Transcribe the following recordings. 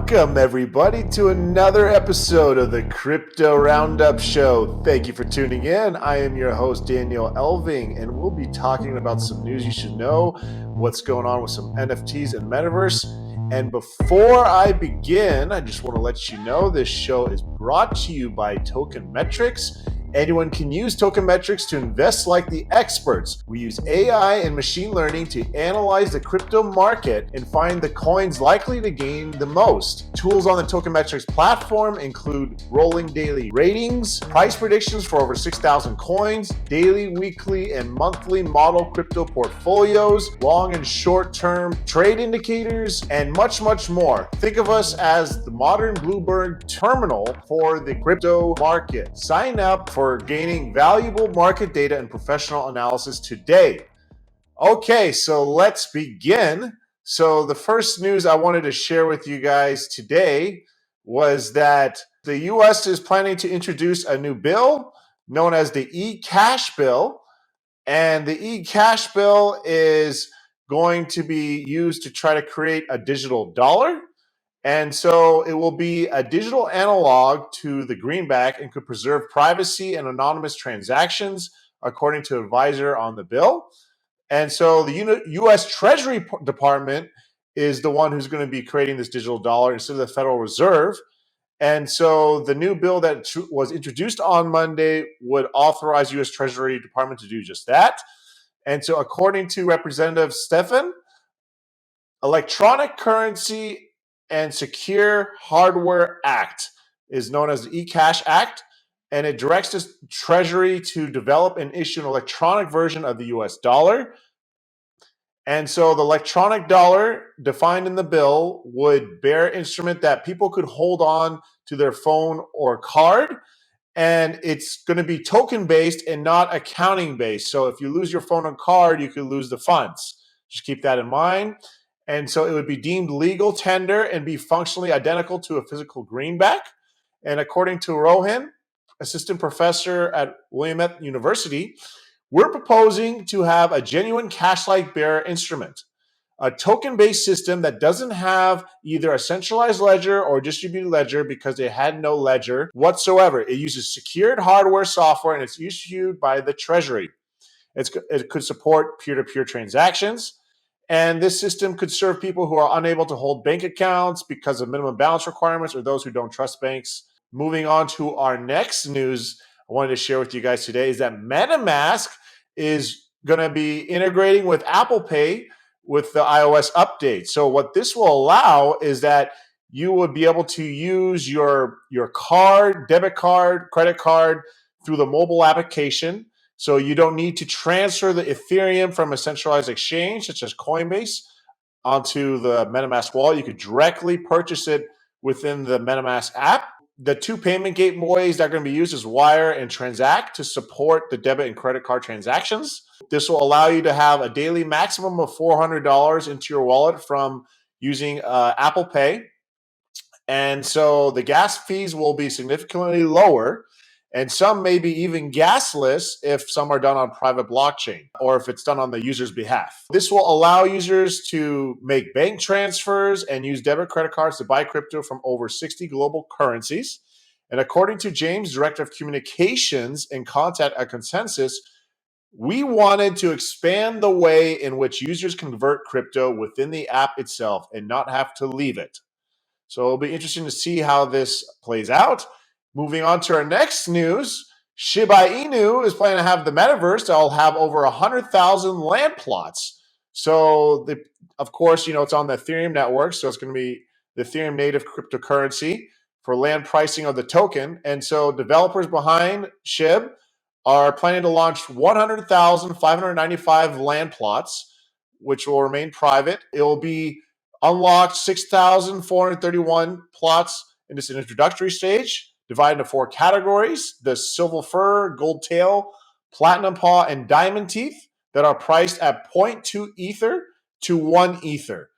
Welcome, everybody, to another episode of the Crypto Roundup Show. Thank you for tuning in. I am your host, Daniel Elving, and we'll be talking about some news you should know, what's going on with some NFTs and Metaverse. And before I begin, I just want to let you know this show is brought to you by Token Metrics. Anyone can use Token Metrics to invest like the experts. We use AI and machine learning to analyze the crypto market and find the coins likely to gain the most. Tools on the Token Metrics platform include rolling daily ratings, price predictions for over 6,000 coins, daily, weekly, and monthly model crypto portfolios, long and short-term trade indicators, and much, much more. Think of us as the modern Bloomberg terminal for the crypto market. Sign up for gaining valuable market data and professional analysis today. Okay, so let's begin. So the first news I wanted to share with you guys today was that the US is planning to introduce a new bill known as the ECASH Bill. And the ECASH Bill is going to be used to try to create a digital dollar. And so it will be a digital analog to the greenback and could preserve privacy and anonymous transactions, according to an advisor on the bill. And so the U.S. Treasury Department is the one who's going to be creating this digital dollar instead of the Federal Reserve. And so the new bill that was introduced on Monday would authorize U.S. Treasury Department to do just that. And so according to Representative Stephan, electronic currency and Secure Hardware Act is known as the eCash Act, and it directs the Treasury to develop and issue an electronic version of the US dollar. And so the electronic dollar defined in the bill would bear instrument that people could hold on to their phone or card, and it's going to be token-based and not accounting-based. So if you lose your phone or card, you could lose the funds. Just keep that in mind. And so it would be deemed legal tender and be functionally identical to a physical greenback. And according to Rohan, assistant professor at Willamette University, we're proposing to have a genuine cash-like bearer instrument, a token-based system that doesn't have either a centralized ledger or distributed ledger because they had no ledger whatsoever. It uses secured hardware software and it's issued by the Treasury. It could support peer-to-peer transactions. And this system could serve people who are unable to hold bank accounts because of minimum balance requirements or those who don't trust banks. Moving on to our next news I wanted to share with you guys today is that Metamask is going to be integrating with Apple Pay with the iOS update. So what this will allow is that you would be able to use your card, debit card, credit card through the mobile application. So you don't need to transfer the Ethereum from a centralized exchange, such as Coinbase, onto the MetaMask wallet. You could directly purchase it within the MetaMask app. The two payment gateways that are going to be used is Wire and Transact to support the debit and credit card transactions. This will allow you to have a daily maximum of $400 into your wallet from using Apple Pay. And so the gas fees will be significantly lower. And some may be even gasless if some are done on private blockchain or if it's done on the user's behalf. This will allow users to make bank transfers and use debit credit cards to buy crypto from over 60 global currencies. And according to James, Director of Communications and Content at Consensus, we wanted to expand the way in which users convert crypto within the app itself and not have to leave it. So it'll be interesting to see how this plays out. Moving on to our next news, Shiba Inu is planning to have the metaverse that will have over 100,000 land plots. So, of course, it's on the Ethereum network, so it's going to be the Ethereum native cryptocurrency for land pricing of the token. And so developers behind SHIB are planning to launch 100,595 land plots, which will remain private. It will be unlocked 6,431 plots in this introductory stage, divided into 4 categories: the silver fur, gold tail, platinum paw, and diamond teeth, that are priced at 0.2 ether to 1 ether.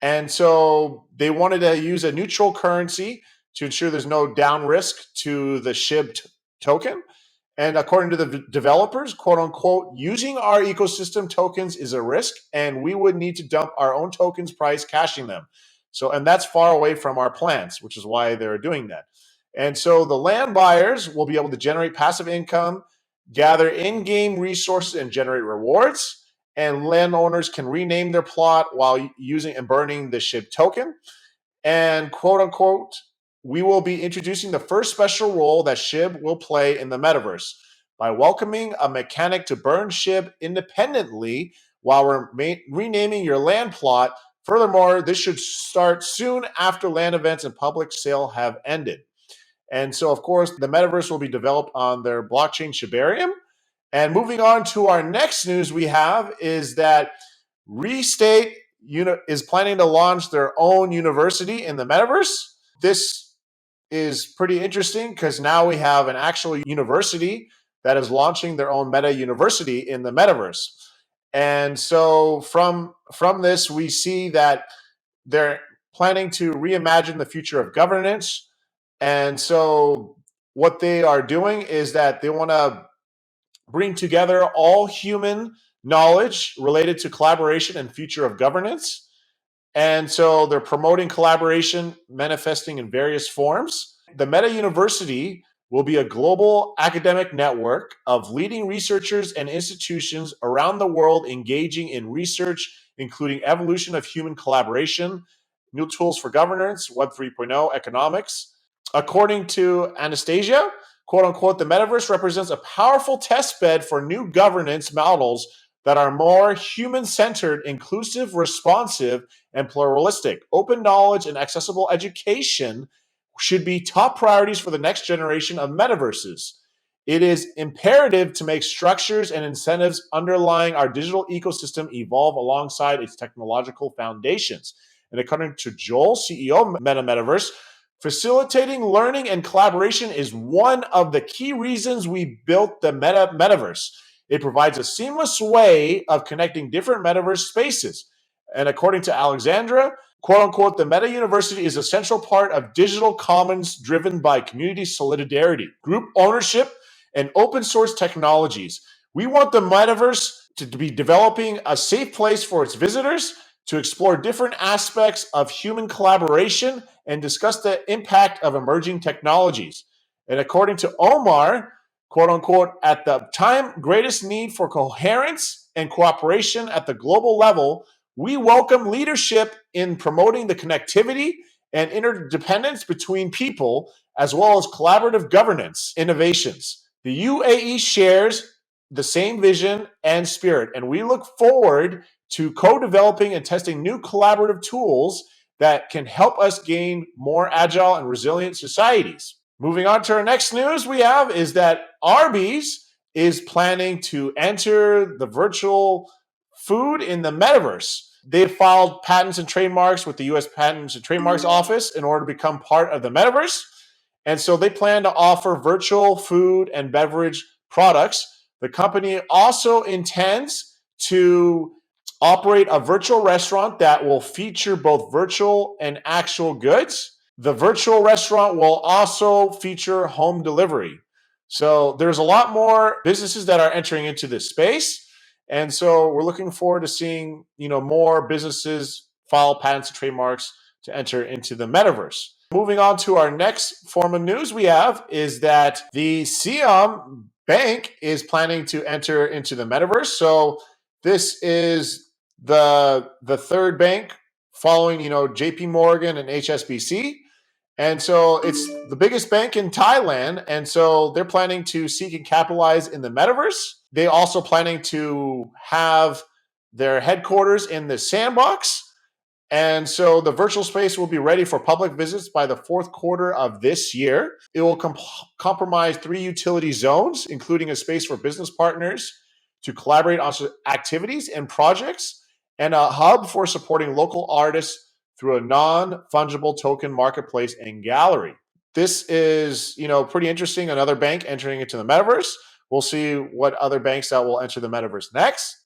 And so they wanted to use a neutral currency to ensure there's no down risk to the SHIB token. And according to the developers, quote unquote, using our ecosystem tokens is a risk, and we would need to dump our own tokens price caching them. So, and that's far away from our plans, which is why they're doing that. And so the land buyers will be able to generate passive income, gather in-game resources, and generate rewards. And landowners can rename their plot while using and burning the SHIB token. And quote unquote, we will be introducing the first special role that SHIB will play in the metaverse by welcoming a mechanic to burn SHIB independently while renaming your land plot. Furthermore, this should start soon after land events and public sale have ended. And so, of course, the metaverse will be developed on their blockchain Shibarium. And moving on to our next news we have is that Restate is planning to launch their own university in the metaverse. This is pretty interesting because now we have an actual university that is launching their own MetaUniversity in the metaverse. And so from this, we see that they're planning to reimagine the future of governance. And so what they are doing is that they want to bring together all human knowledge related to collaboration and future of governance. And so they're promoting collaboration, manifesting in various forms. The MetaUniversity will be a global academic network of leading researchers and institutions around the world engaging in research, including evolution of human collaboration, new tools for governance, Web 3.0, economics. According to Anastasia, quote unquote, the metaverse represents a powerful test bed for new governance models that are more human-centered, inclusive, responsive, and pluralistic. Open knowledge and accessible education should be top priorities for the next generation of metaverses. It is imperative to make structures and incentives underlying our digital ecosystem evolve alongside its technological foundations. And according to Joel, CEO of Metaverse, facilitating learning and collaboration is one of the key reasons we built the Metaverse. It provides a seamless way of connecting different metaverse spaces. And according to Alexandra, quote unquote, the MetaUniversity is a central part of digital commons driven by community solidarity, group ownership, and open source technologies. We want the metaverse to be developing a safe place for its visitors to explore different aspects of human collaboration and discuss the impact of emerging technologies. And according to Omar, quote unquote, at the time greatest need for coherence and cooperation at the global level, we welcome leadership in promoting the connectivity and interdependence between people, as well as collaborative governance innovations. The UAE shares the same vision and spirit, and we look forward to co-developing and testing new collaborative tools that can help us gain more agile and resilient societies. Moving on to our next news we have is that Arby's is planning to enter the virtual food in the metaverse. They filed patents and trademarks with the US Patents and Trademarks Office in order to become part of the metaverse. And so they plan to offer virtual food and beverage products. The company also intends to operate a virtual restaurant that will feature both virtual and actual goods. The virtual restaurant will also feature home delivery. So there's a lot more businesses that are entering into this space. And so we're looking forward to seeing, more businesses file patents and trademarks to enter into the metaverse. Moving on to our next form of news we have is that the Siam bank is planning to enter into the metaverse. So this is the third bank following, JP Morgan and HSBC. And so it's the biggest bank in Thailand. And so they're planning to seek and capitalize in the metaverse. They also planning to have their headquarters in the sandbox. And so the virtual space will be ready for public visits by the fourth quarter of this year. It will comprise 3 utility zones, including a space for business partners to collaborate on activities and projects, and a hub for supporting local artists through a non-fungible token marketplace and gallery. This is, pretty interesting. Another bank entering into the metaverse. We'll see what other banks that will enter the metaverse next.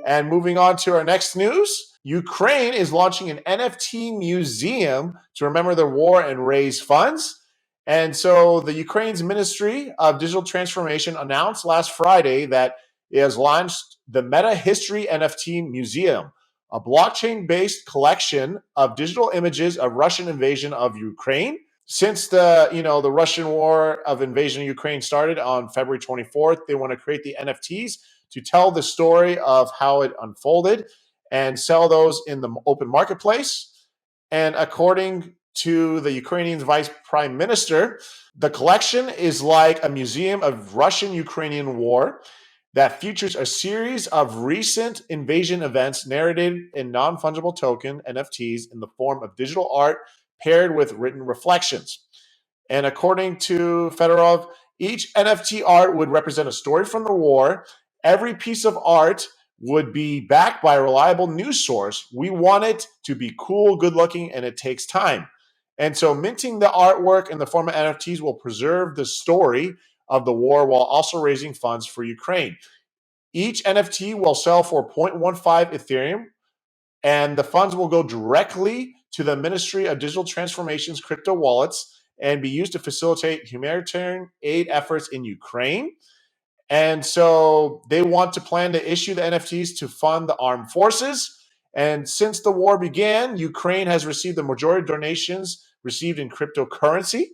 And moving on to our next news, Ukraine is launching an NFT museum to remember the war and raise funds. And so the Ukraine's Ministry of Digital Transformation announced last Friday that it has launched the Meta History NFT Museum, a blockchain-based collection of digital images of Russian invasion of Ukraine. Since the Russian war of invasion of Ukraine started on February 24th, they want to create the NFTs to tell the story of how it unfolded and sell those in the open marketplace. And according to the Ukrainian vice prime minister, the collection is like a museum of Russian-Ukrainian war that features a series of recent invasion events narrated in non-fungible token NFTs in the form of digital art paired with written reflections. And according to Fedorov, each NFT art would represent a story from the war. Every piece of art would be backed by a reliable news source. We want it to be cool, good looking, and it takes time. And so minting the artwork in the form of NFTs will preserve the story of the war while also raising funds for Ukraine. Each NFT will sell for 0.15 Ethereum, and the funds will go directly to the Ministry of Digital Transformation's crypto wallets and be used to facilitate humanitarian aid efforts in Ukraine. And so they want to plan to issue the NFTs to fund the armed forces. And since the war began, Ukraine has received the majority of donations received in cryptocurrency,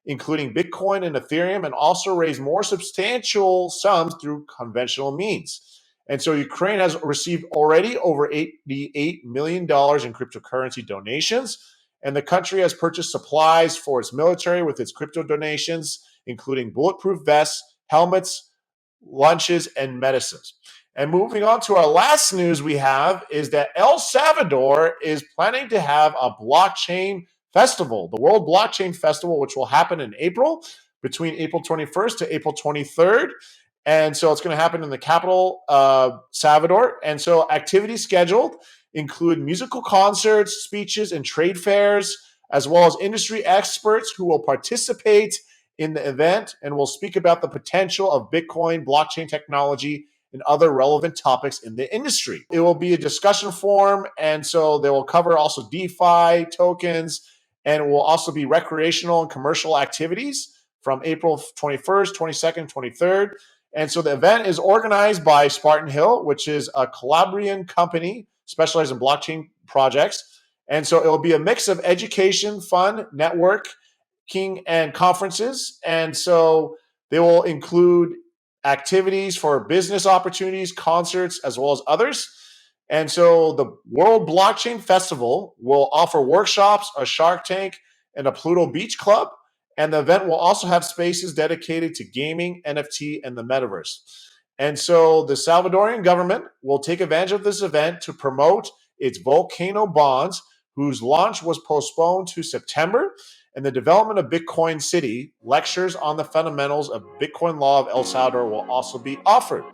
including Bitcoin and Ethereum, and also raised more substantial sums through conventional means. And so Ukraine has received already over $88 million in cryptocurrency donations. And the country has purchased supplies for its military with its crypto donations, including bulletproof vests, helmets, lunches, and medicines. And moving on to our last news we have is that El Salvador is planning to have a blockchain festival, the World Blockchain Festival, which will happen in April, between April 21st to April 23rd. And so it's going to happen in the capital, Salvador. And so activities scheduled include musical concerts, speeches, and trade fairs, as well as industry experts who will participate in the event and will speak about the potential of Bitcoin, blockchain technology, and other relevant topics in the industry. It will be a discussion forum, and so they will cover also DeFi, tokens, and it will also be recreational and commercial activities from April 21st, 22nd, 23rd. And so the event is organized by Spartan Hill, which is a Calabrian company specialized in blockchain projects. And so it will be a mix of education, fun, networking, and conferences. And so they will include activities for business opportunities, concerts, as well as others. And so the World Blockchain Festival will offer workshops, a Shark Tank, and a Pluto Beach Club. And the event will also have spaces dedicated to gaming, NFT, and the metaverse. And so the Salvadorian government will take advantage of this event to promote its Volcano bonds, whose launch was postponed to September, and the development of Bitcoin City. Lectures on the fundamentals of Bitcoin law of El Salvador will also be offered.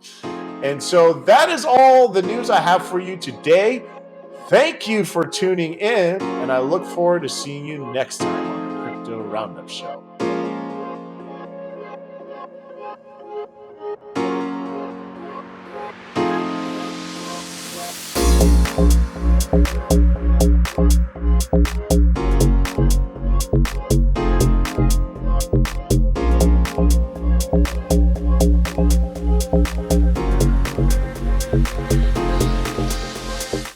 And so that is all the news I have for you today. Thank you for tuning in, and I look forward to seeing you next time on the Crypto Roundup Show.